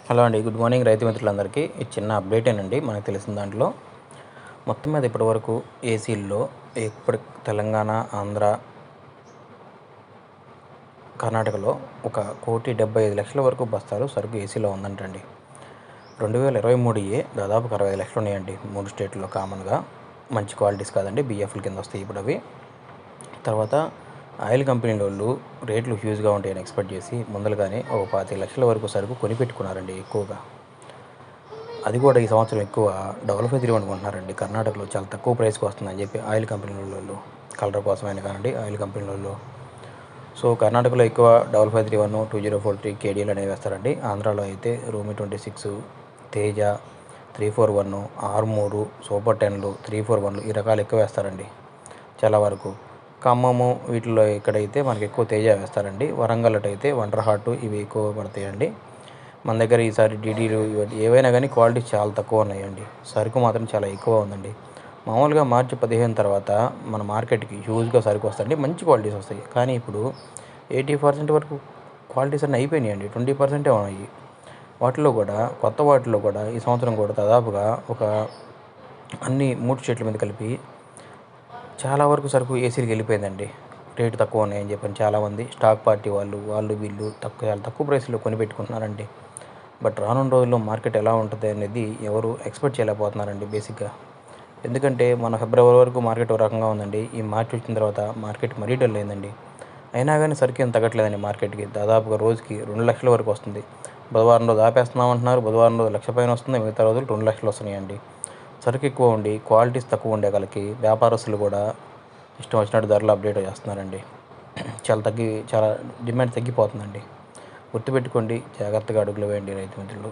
Hello అండి. Good morning రైతు మిత్రులందరికీ. ఈ చిన్న అప్డేటేనండి మనకు తెలిసిన దాంట్లో. మొత్తం మీద ఇప్పటివరకు ఏసీల్లో తెలంగాణ, ఆంధ్ర, కర్ణాటకలో 1,75,00,000 వరకు బస్తాలు సరుకు ఏసీలో ఉందంటండి. 2023 దాదాపుగా 65,00,000 ఉన్నాయండి 3 స్టేట్లలో కామన్గా. మంచి క్వాలిటీస్ కాదండి, బిఎఫ్ల కింద వస్తాయి ఇప్పుడు అవి. తర్వాత ఆయిల్ కంపెనీలోళ్ళు రేట్లు హ్యూజ్గా ఉంటాయని ఎక్స్పెక్ట్ చేసి ముందలుగానే ఒక 25,00,000 వరకు సరుకు కొనిపెట్టుకున్నారండి ఎక్కువగా. అది కూడా ఈ సంవత్సరం ఎక్కువ డబుల్ 531 అనుకుంటున్నారండి. కర్ణాటకలో చాలా తక్కువ ప్రైస్కి వస్తుందని చెప్పి ఆయిల్ కంపెనీలలో, కలర్ కోసమైనా కానండి ఆయిల్ కంపెనీలలో. సో కర్ణాటకలో ఎక్కువ డబుల్ 531, 2043 కేడీలు అనేవి వేస్తారండి. ఆంధ్రాలో అయితే రూమి 26, తేజ 341, ఆర్మూరు, సూపర్ 10లు, 341 ఈ రకాలు ఎక్కువ వేస్తారండి చాలా వరకు. ఖమ్మము వీటిలో ఇక్కడైతే మనకి ఎక్కువ తేజ వేస్తారండి. వరంగల్ అయితే వండర్ హార్ట్ ఇవి ఎక్కువ పడతాయండి. మన దగ్గర ఈసారి డీడీలు ఏవైనా కానీ క్వాలిటీ చాలా తక్కువ ఉన్నాయండి. సరుకు మాత్రం చాలా ఎక్కువ ఉందండి. మామూలుగా మార్చి 15 తర్వాత మన మార్కెట్కి హ్యూజ్గా సరుకు వస్తాయండి, మంచి క్వాలిటీస్ వస్తాయి. కానీ ఇప్పుడు 80% వరకు క్వాలిటీస్ అన్నీ అయిపోయినాయండి, 20% ఉన్నాయి. వాటిలో కూడా కొత్త వాటిలో కూడా ఈ సంవత్సరం కూడా దాదాపుగా అన్ని 3 స్టేట్ల మీద కలిపి చాలా వరకు సరుకు ఏసీలకి వెళ్ళిపోయిందండి. రేటు తక్కువ ఉన్నాయని చెప్పని చాలామంది స్టాక్ పార్టీ వాళ్ళు వీళ్ళు చాలా తక్కువ ప్రైస్లో కొనిపెట్టుకుంటున్నారండి. బట్ రానున్న రోజుల్లో మార్కెట్ ఎలా ఉంటుంది అనేది ఎవరు ఎక్స్పెక్ట్ చేయలేకపోతున్నారండి బేసిక్గా. ఎందుకంటే మన ఫిబ్రవరి వరకు మార్కెట్ ఒక రకంగా ఉందండి. ఈ మార్చి వచ్చిన తర్వాత మార్కెట్ మరీ డల్ అయిందండి. అయినా కానీ సరుకు ఏం తగ్గట్లేదండి మార్కెట్కి. దాదాపుగా రోజుకి 2,00,000 వరకు వస్తుంది. బుధవారం రోజు ఆపేస్తున్నామంటున్నారు, బుధవారం రోజు 1,00,000 పైన వస్తుంది, మిగతా రోజులు 2,00,000 వస్తున్నాయండి. సరుకు ఎక్కువ ఉండి క్వాలిటీస్ తక్కువ ఉండే వాళ్ళకి వ్యాపారస్తులు కూడా ఇష్టం వచ్చినట్టు ధరలు అప్డేట్ చేస్తున్నారండి. చాలా డిమాండ్ తగ్గిపోతుందండి. గుర్తుపెట్టుకోండి, జాగ్రత్తగా అడుగులు వేయండి రైతు మిత్రులు.